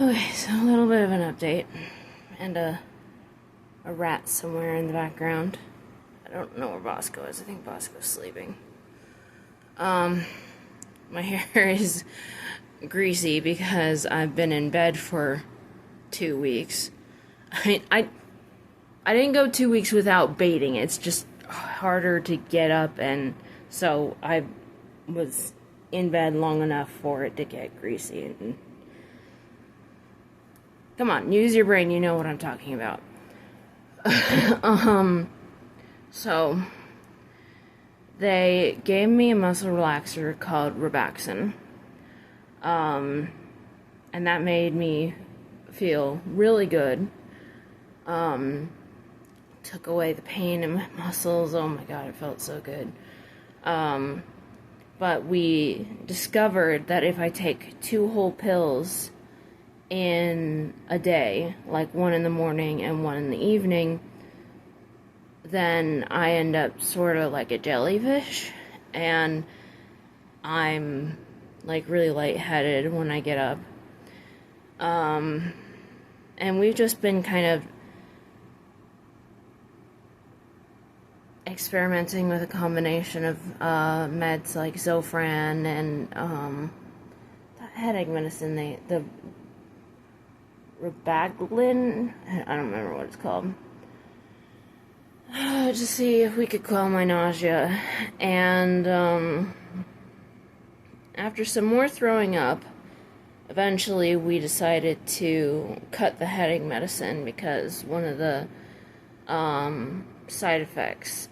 Okay, so a little bit of an update. And a rat somewhere in the background. I don't know where Bosco is. I think Bosco's sleeping. My hair is greasy because I've been in bed for 2 weeks. I didn't go 2 weeks without baiting. It's just harder to get up, and so I was in bed long enough for it to get greasy. And come on, use your brain. You know what I'm talking about. So they gave me a muscle relaxer called Robaxin. And that made me feel really good. Took away the pain in my muscles. Oh my god, it felt so good. But we discovered that if I take 2 whole pills in a day, like one in the morning and one in the evening, then I end up sort of like a jellyfish, and I'm like really lightheaded when I get up. And we've just been kind of experimenting with a combination of meds like Zofran and the headache medicine, the Robaglin, I don't remember what it's called, to see if we could quell my nausea. And after some more throwing up, eventually we decided to cut the headache medicine because one of the side effects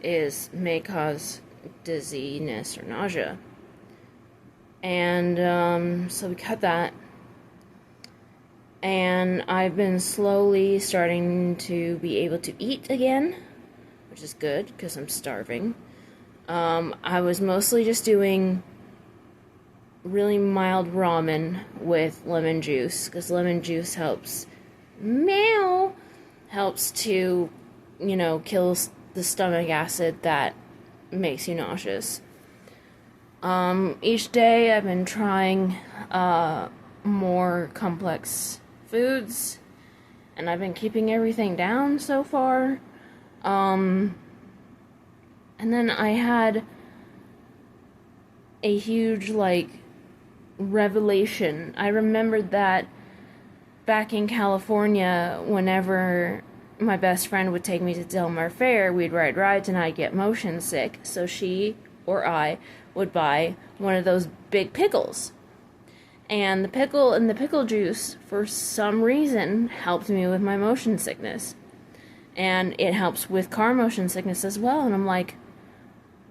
may cause dizziness or nausea. And so we cut that. And I've been slowly starting to be able to eat again, which is good because I'm starving. I was mostly just doing really mild ramen with lemon juice because lemon juice helps to, kill the stomach acid that makes you nauseous. Each day I've been trying more complex foods, and I've been keeping everything down so far. And then I had a huge, revelation. I remembered that back in California, whenever my best friend would take me to Del Mar Fair, we'd ride rides and I'd get motion sick, so she or I would buy one of those big pickles. And the pickle juice, for some reason, helped me with my motion sickness. And it helps with car motion sickness as well. And I'm like,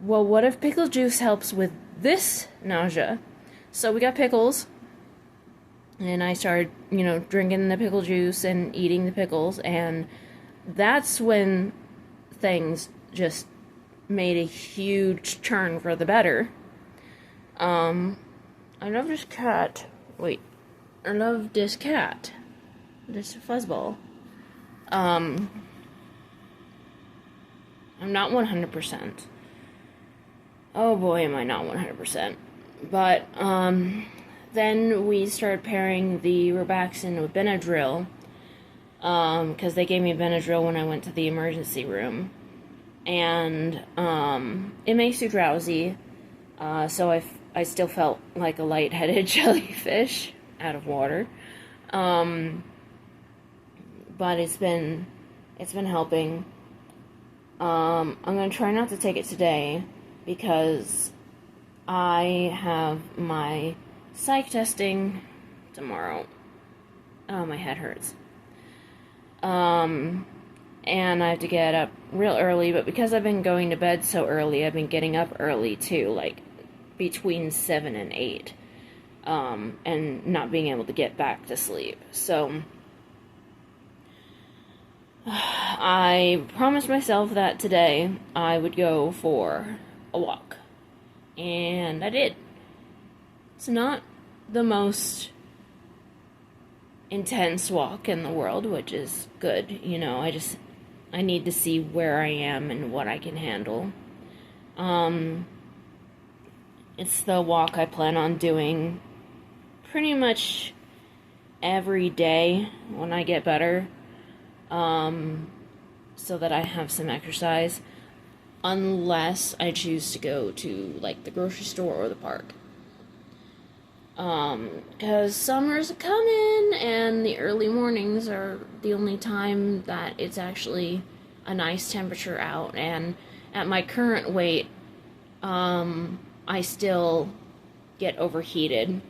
well, what if pickle juice helps with this nausea? So we got pickles, and I started, drinking the pickle juice and eating the pickles, and that's when things just made a huge turn for the better. I love this cat. Wait. I love this cat. This fuzzball. I'm not 100%. Oh boy, am I not 100%. But, then we started pairing the Robaxin with Benadryl, because they gave me Benadryl when I went to the emergency room. And, it makes you drowsy, so I still felt like a lightheaded jellyfish out of water. But it's been helping. I'm gonna try not to take it today because I have my psych testing tomorrow. Oh, my head hurts. And I have to get up real early, but because I've been going to bed so early, I've been getting up early too, like between 7 and 8, and not being able to get back to sleep. So I promised myself that today I would go for a walk, and I did. It's not the most intense walk in the world, which is good. I need to see where I am and what I can handle. It's the walk I plan on doing pretty much every day when I get better, so that I have some exercise, unless I choose to go to, like, the grocery store or the park. Because summer's coming, and the early mornings are the only time that it's actually a nice temperature out, and at my current weight, I still get overheated.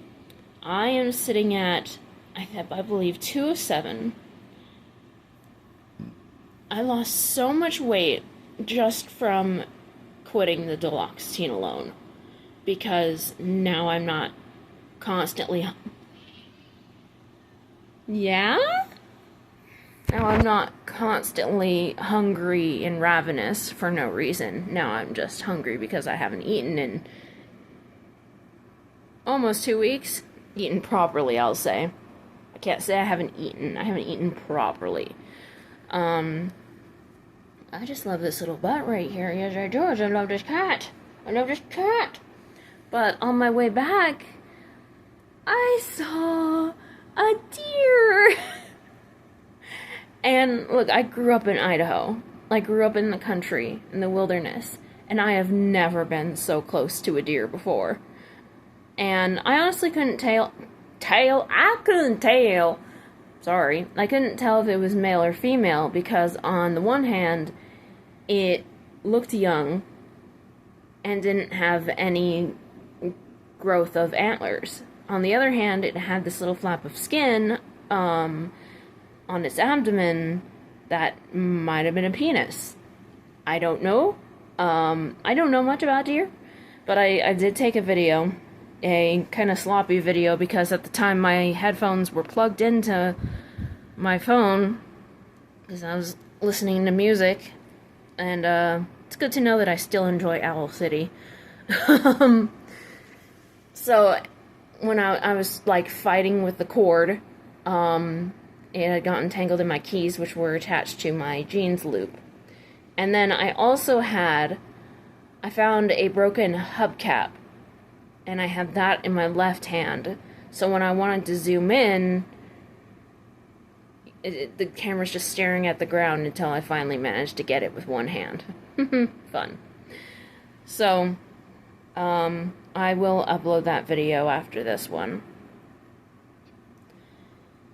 I am sitting at, I believe, 207. I lost so much weight just from quitting the duloxetine alone, because now I'm not constantly... Yeah? Now I'm not constantly hungry and ravenous for no reason. Now I'm just hungry because I haven't eaten in almost 2 weeks. Eaten properly, I'll say. I can't say I haven't eaten. I haven't eaten properly. I just love this little butt right here. Yes, I do. I love this cat. I love this cat. But on my way back, I saw a deer. And look, I grew up in Idaho. I grew up in the country, in the wilderness. And I have never been so close to a deer before. And I honestly couldn't tell. I couldn't tell. Sorry. I couldn't tell if it was male or female, because on the one hand, it looked young and didn't have any growth of antlers. On the other hand, it had this little flap of skin on its abdomen that might have been a penis. I don't know. I don't know much about deer, but I did take a video, a kind of sloppy video, because at the time my headphones were plugged into my phone because I was listening to music, and it's good to know that I still enjoy Owl City. So when I was like fighting with the cord, it had gotten tangled in my keys, which were attached to my jeans loop. And then I found a broken hubcap, and I had that in my left hand. So when I wanted to zoom in, the camera's just staring at the ground until I finally managed to get it with one hand. Fun. So, I will upload that video after this one.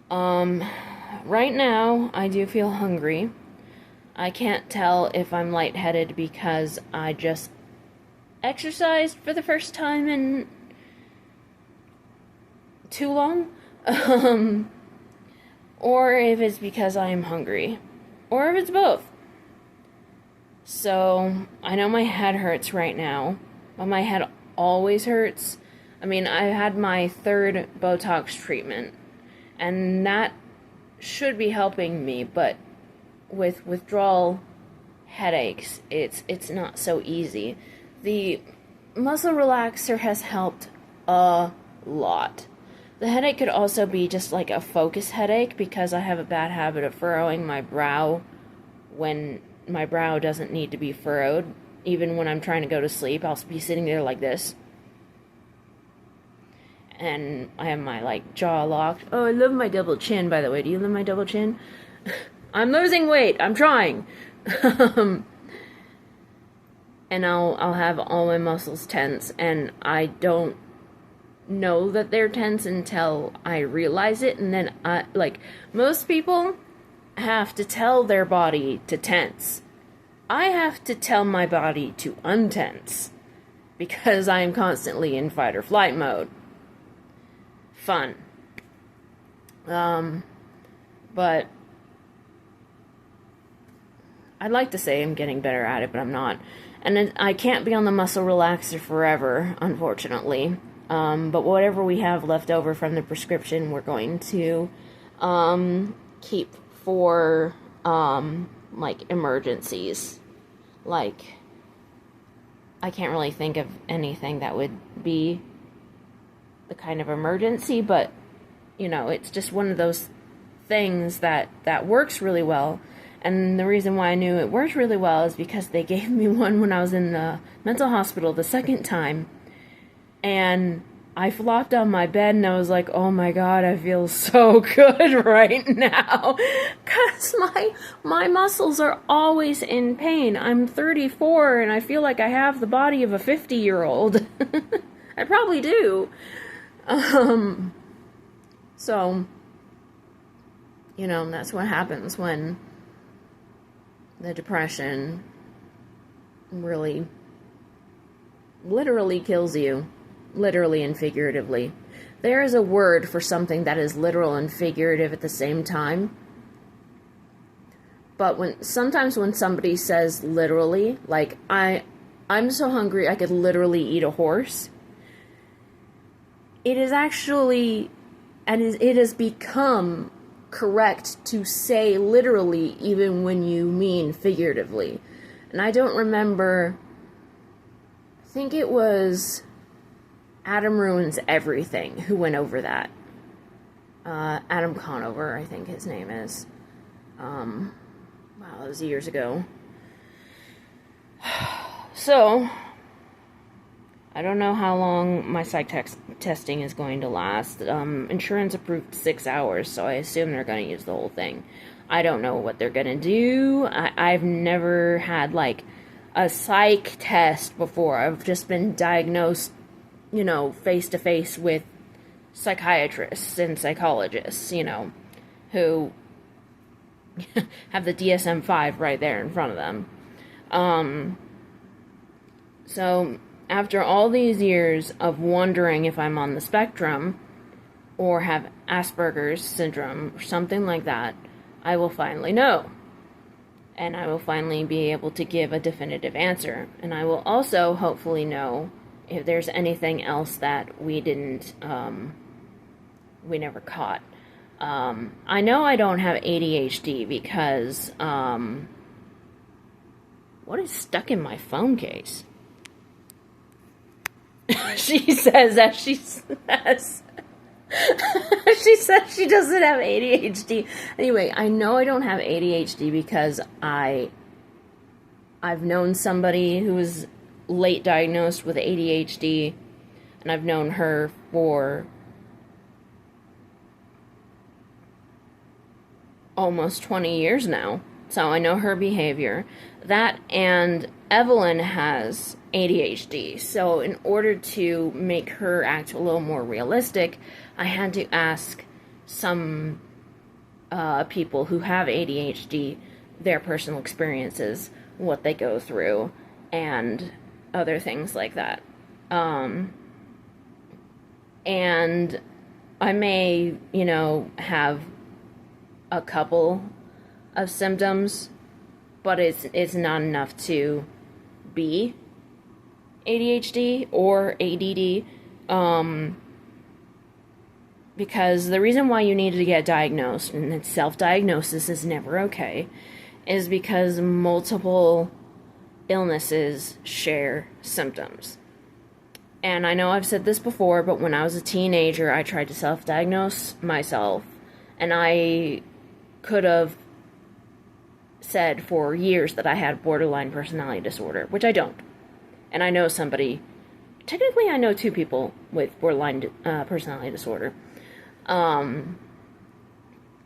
Right now, I do feel hungry. I can't tell if I'm lightheaded because I just exercised for the first time in too long. Or if it's because I am hungry. Or if it's both. So, I know my head hurts right now. But my head always hurts. I mean, I had my 3rd Botox treatment, and that should be helping me, but with withdrawal headaches, it's not so easy. The muscle relaxer has helped a lot. The headache could also be just like a focus headache, because I have a bad habit of furrowing my brow when my brow doesn't need to be furrowed. Even when I'm trying to go to sleep, I'll be sitting there like this. And I have my, like, jaw locked. Oh, I love my double chin, by the way. Do you love my double chin? I'm losing weight. I'm trying. And I'll have all my muscles tense, and I don't know that they're tense until I realize it. And then, like, most people have to tell their body to tense. I have to tell my body to untense, because I am constantly in fight or flight mode. Fun. But I'd like to say I'm getting better at it, but I'm not. And I can't be on the muscle relaxer forever, unfortunately. But whatever we have left over from the prescription, we're going to keep for like emergencies. Like, I can't really think of anything that would be the kind of emergency, but you know, it's just one of those things that works really well. And the reason why I knew it worked really well is because they gave me one when I was in the mental hospital the second time, and I flopped on my bed and I was like, oh my god, I feel so good right now. Because my muscles are always in pain. I'm 34 and I feel like I have the body of a 50-year-old. I probably do. So, that's what happens when the depression really, literally kills you. Literally and figuratively. There is a word for something that is literal and figurative at the same time. But sometimes when somebody says literally, like, I'm so hungry I could literally eat a horse, it is actually, and it has become correct to say literally even when you mean figuratively. And I don't remember, I think it was Adam Ruins Everything who went over that. Adam Conover, I think his name is. Wow, that was years ago. So, I don't know how long my psych testing is going to last. Insurance approved 6 hours, so I assume they're going to use the whole thing. I don't know what they're going to do. I've never had, like, a psych test before. I've just been diagnosed, face-to-face with psychiatrists and psychologists, who have the DSM-5 right there in front of them. So, after all these years of wondering if I'm on the spectrum, or have Asperger's syndrome, or something like that, I will finally know. And I will finally be able to give a definitive answer. And I will also hopefully know if there's anything else that we never caught. I know I don't have ADHD because, what is stuck in my phone case? She says that she says, she says she doesn't have ADHD. Anyway, I know I don't have ADHD because I've known somebody who was late diagnosed with ADHD, and I've known her for almost 20 years now, so I know her behavior. That, and Evelyn has ADHD, so in order to make her act a little more realistic, I had to ask some people who have ADHD their personal experiences, what they go through, and other things like that. And I may, have a couple of symptoms, but it's not enough to be ADHD or ADD, because the reason why you need to get diagnosed, and that self-diagnosis is never okay, is because multiple illnesses share symptoms. And I know I've said this before, but when I was a teenager, I tried to self-diagnose myself, and I could have said for years that I had borderline personality disorder, which I don't. And I know somebody, technically I know 2 people with borderline personality disorder. And,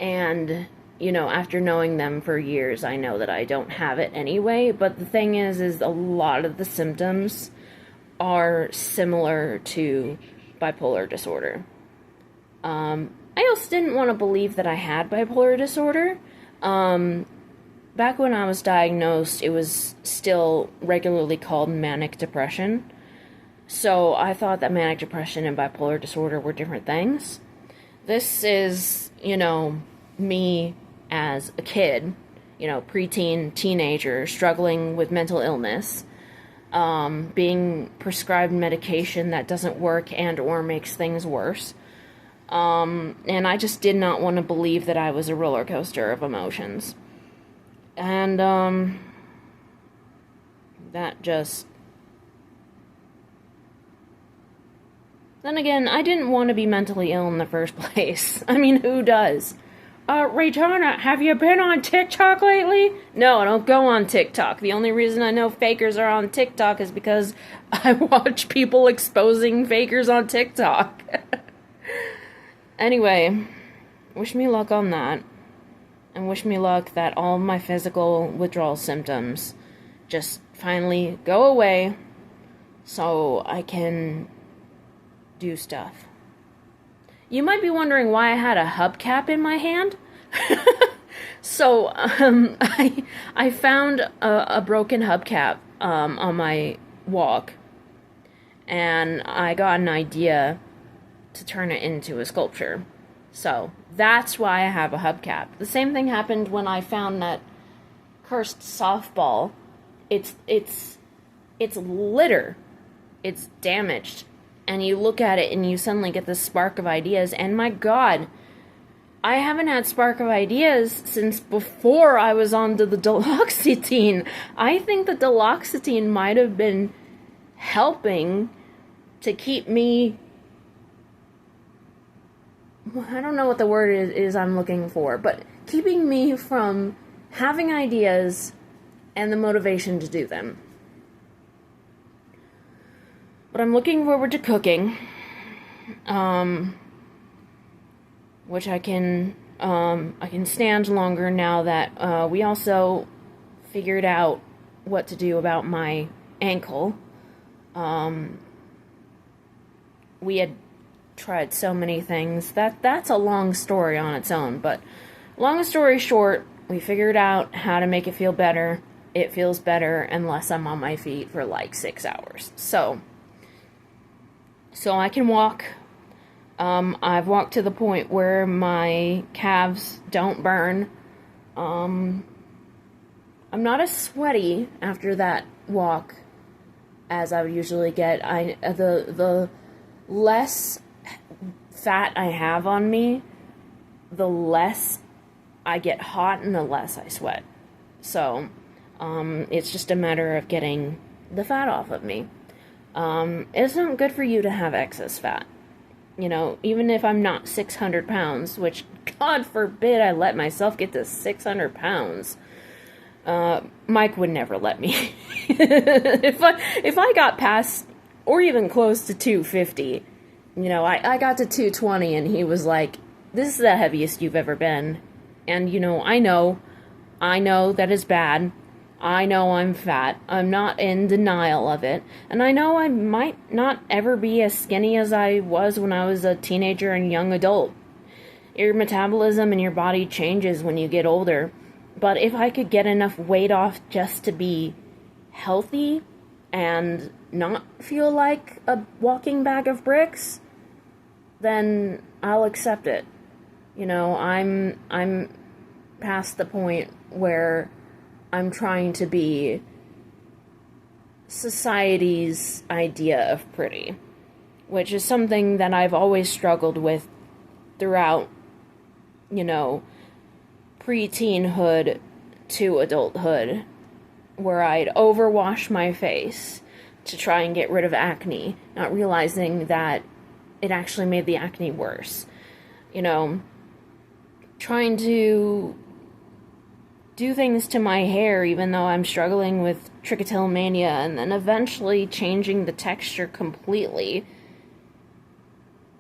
after knowing them for years, I know that I don't have it anyway, but the thing is a lot of the symptoms are similar to bipolar disorder. I also didn't want to believe that I had bipolar disorder. Back when I was diagnosed, it was still regularly called manic depression. So I thought that manic depression and bipolar disorder were different things. This is, me as a kid, preteen, teenager, struggling with mental illness, being prescribed medication that doesn't work and or makes things worse. And I just did not want to believe that I was a roller coaster of emotions. And, that just... Then again, I didn't want to be mentally ill in the first place. I mean, who does? Raytona, have you been on TikTok lately? No, I don't go on TikTok. The only reason I know fakers are on TikTok is because I watch people exposing fakers on TikTok. Anyway, wish me luck on that. And wish me luck that all my physical withdrawal symptoms just finally go away so I can do stuff. You might be wondering why I had a hubcap in my hand. So, I found a broken hubcap on my walk, and I got an idea to turn it into a sculpture. So, that's why I have a hubcap. The same thing happened when I found that cursed softball. It's litter. It's damaged. And you look at it and you suddenly get this spark of ideas, and my God, I haven't had spark of ideas since before I was on to the duloxetine. I think the duloxetine might have been helping to keep me, I don't know what the word is I'm looking for, but keeping me from having ideas and the motivation to do them. But I'm looking forward to cooking, which I can stand longer now that we also figured out what to do about my ankle. We had tried so many things. That's a long story on its own, but long story short, we figured out how to make it feel better. It feels better unless I'm on my feet for like 6 hours. So I can walk. I've walked to the point where my calves don't burn. I'm not as sweaty after that walk as I would usually get. The less fat I have on me, the less I get hot and the less I sweat. So, it's just a matter of getting the fat off of me. It's not good for you to have excess fat. You know, even if I'm not 600 pounds, which, God forbid I let myself get to 600 pounds, Mike would never let me. If I got past, or even close to 250, you know, I got to 220 and he was like, this is the heaviest you've ever been. And, you know, I know that is bad. I know I'm fat. I'm not in denial of it. And I know I might not ever be as skinny as I was when I was a teenager and young adult. Your metabolism and your body changes when you get older. But if I could get enough weight off just to be healthy and not feel like a walking bag of bricks, then I'll accept it. You know, I'm past the point where I'm trying to be society's idea of pretty, which is something that I've always struggled with throughout, you know, pre-teenhood to adulthood, where I'd overwash my face to try and get rid of acne, not realizing that it actually made the acne worse. You know, trying to do things to my hair even though I'm struggling with trichotillomania, and then eventually changing the texture completely.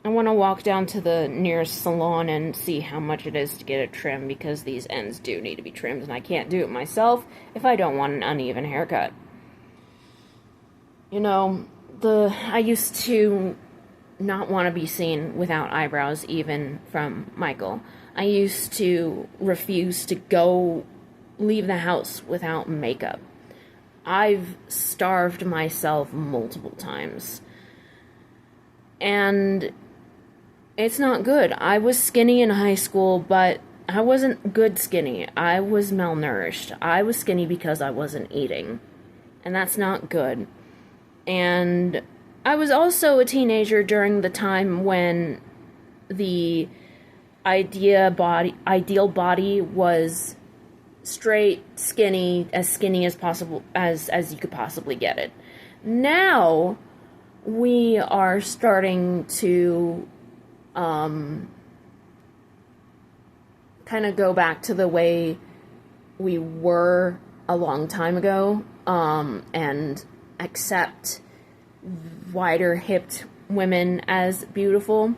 I want to walk down to the nearest salon and see how much it is to get a trim, because these ends do need to be trimmed, and I can't do it myself if I don't want an uneven haircut. You know, I used to not want to be seen without eyebrows, even from Michael. I used to refuse to leave the house without makeup. I've starved myself multiple times. And it's not good. I was skinny in high school, but I wasn't good skinny. I was malnourished. I was skinny because I wasn't eating. And that's not good. And I was also a teenager during the time when the ideal body was straight, skinny as possible, as you could possibly get it. Now we are starting to kind kind of go back to the way we were a long time ago, and accept wider hipped women as beautiful.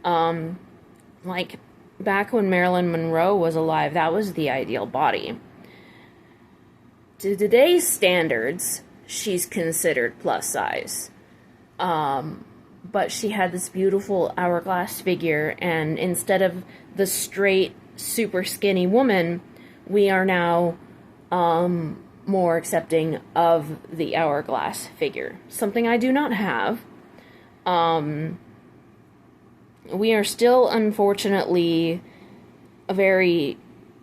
Like back when Marilyn Monroe was alive, that was the ideal body. To today's standards, she's considered plus size. But she had this beautiful hourglass figure, and instead of the straight, super skinny woman, we are now more accepting of the hourglass figure. Something I do not have. We are still, unfortunately, a very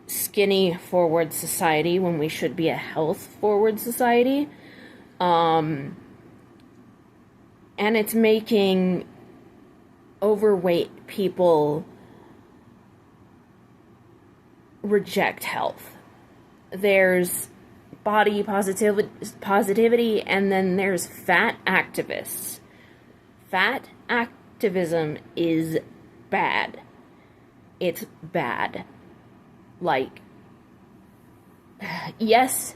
skinny-forward society when we should be a health-forward society. And it's making overweight people reject health. There's body positivity, and then there's fat activists. Fat activism is bad. It's bad. Like, yes,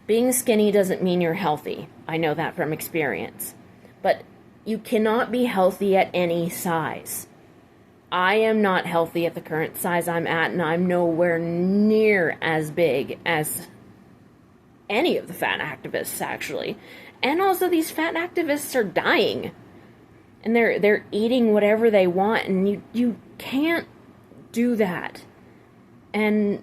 being skinny doesn't mean you're healthy. I know that from experience. But you cannot be healthy at any size. I am not healthy at the current size I'm at, and I'm nowhere near as big as any of the fat activists, actually. And also, these fat activists are dying. And they're eating whatever they want, and you can't do that. And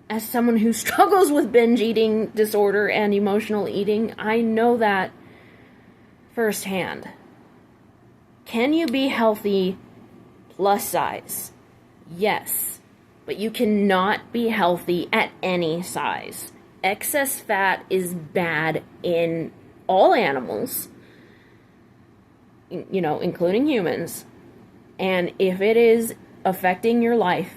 as someone who struggles with binge eating disorder and emotional eating, I know that firsthand. Can you be healthy plus size? Yes. But you cannot be healthy at any size. Excess fat is bad in all animals, you know, including humans. And if it is affecting your life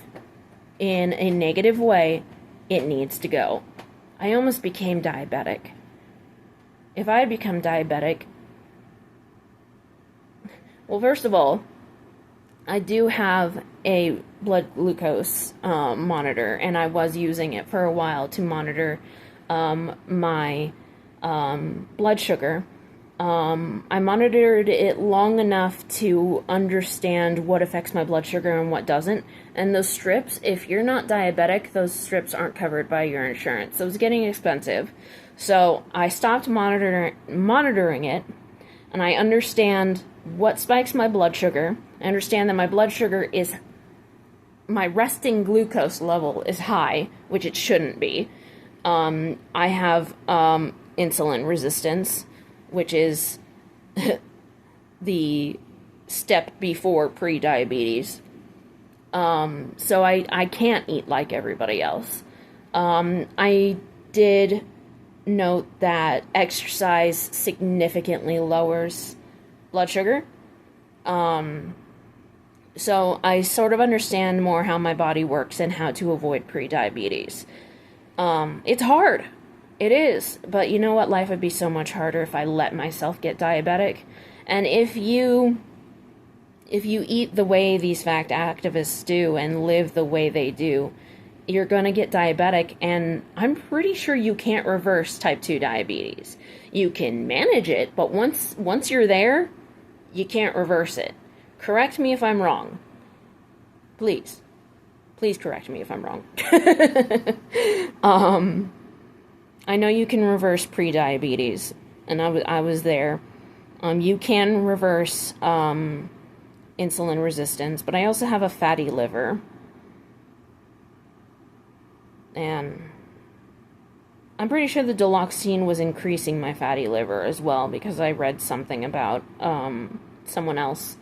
in a negative way, it needs to go. I almost became diabetic. If I had become diabetic, well, first of all, I do have a blood glucose monitor, and I was using it for a while to monitor my blood sugar. I monitored it long enough to understand what affects my blood sugar and what doesn't. And those strips, if you're not diabetic, those strips aren't covered by your insurance. So it was getting expensive. So I stopped monitoring it, and I understand what spikes my blood sugar. I understand that my blood sugar is, my resting glucose level is high, which it shouldn't be. I have insulin resistance, which is the step before pre-diabetes. So I can't eat like everybody else. I did note that exercise significantly lowers blood sugar. So I sort of understand more how my body works and how to avoid pre-diabetes. It's hard. It is. But you know what? Life would be so much harder if I let myself get diabetic. And if you eat the way these fat activists do and live the way they do, you're going to get diabetic, and I'm pretty sure you can't reverse type 2 diabetes. You can manage it, but once you're there, you can't reverse it. Correct me if I'm wrong. Please. Please correct me if I'm wrong. I know you can reverse pre-diabetes, and I was there. You can reverse insulin resistance, but I also have a fatty liver. And I'm pretty sure the Diloxine was increasing my fatty liver as well, because I read something about someone else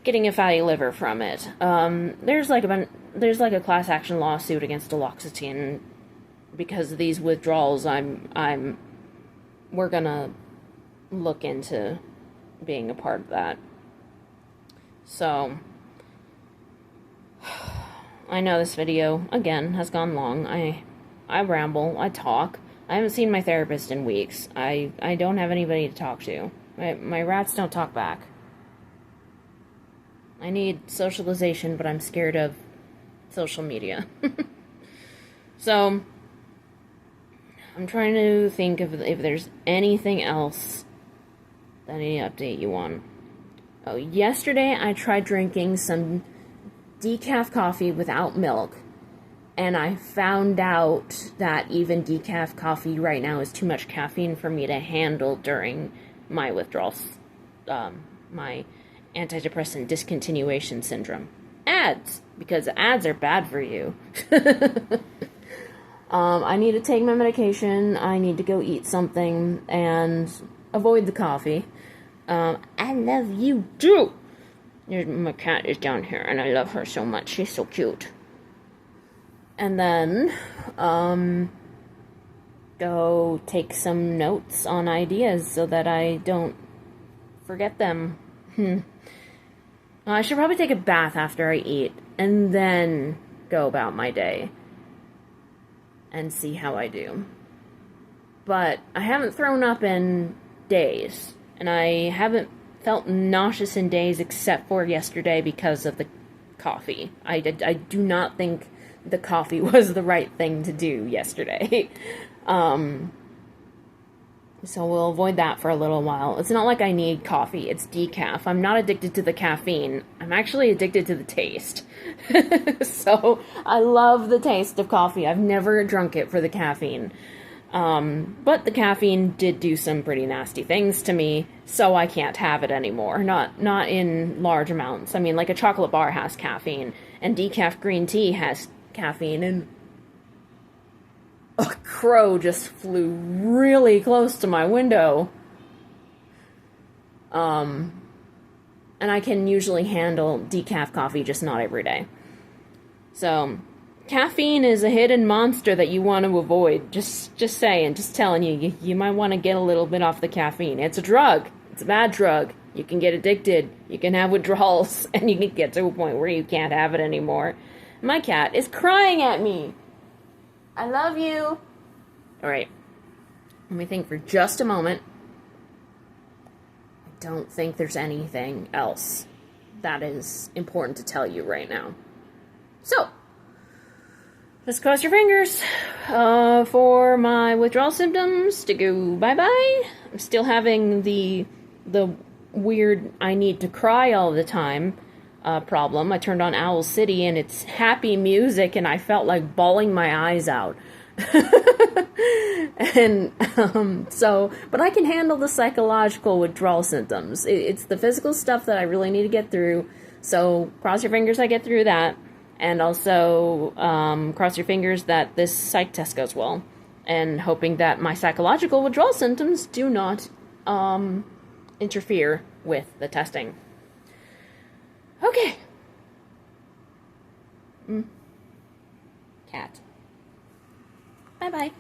getting a fatty liver from it. There's like a class action lawsuit against Diloxetine because of these withdrawals. We're gonna look into being a part of that. So I know this video, again, has gone long. I ramble, I talk. I haven't seen my therapist in weeks. I don't have anybody to talk to. My rats don't talk back. I need socialization, but I'm scared of social media. So, I'm trying to think of if there's anything else that I need to update you on. Oh, yesterday I tried drinking some decaf coffee without milk, and I found out that even decaf coffee right now is too much caffeine for me to handle during my withdrawals, my antidepressant discontinuation syndrome. Ads, because ads are bad for you. I need to take my medication, I need to go eat something, and avoid the coffee. I love you too! My cat is down here, and I love her so much. She's so cute. And then, go take some notes on ideas so that I don't forget them. I should probably take a bath after I eat, and then go about my day and see how I do. But I haven't thrown up in days, and I haven't felt nauseous in days except for yesterday because of the coffee. I do not think the coffee was the right thing to do yesterday. So we'll avoid that for a little while. It's not like I need coffee. It's decaf. I'm not addicted to the caffeine. I'm actually addicted to the taste. So I love the taste of coffee. I've never drunk it for the caffeine. But the caffeine did do some pretty nasty things to me, so I can't have it anymore. Not in large amounts. I mean, like a chocolate bar has caffeine, and decaf green tea has caffeine, and a crow just flew really close to my window. And I can usually handle decaf coffee, just not every day. So, caffeine is a hidden monster that you want to avoid. Just saying, just telling you, you might want to get a little bit off the caffeine. It's a drug. It's a bad drug. You can get addicted. You can have withdrawals, and you can get to a point where you can't have it anymore. My cat is crying at me. I love you. All right. Let me think for just a moment. I don't think there's anything else that is important to tell you right now. So, just cross your fingers for my withdrawal symptoms to go bye-bye. I'm still having the weird I need to cry all the time problem. I turned on Owl City and it's happy music and I felt like bawling my eyes out. And but I can handle the psychological withdrawal symptoms. It's the physical stuff that I really need to get through. So cross your fingers I get through that. And also cross your fingers that this psych test goes well. And hoping that my psychological withdrawal symptoms do not interfere with the testing. Okay. Cat. Bye-bye.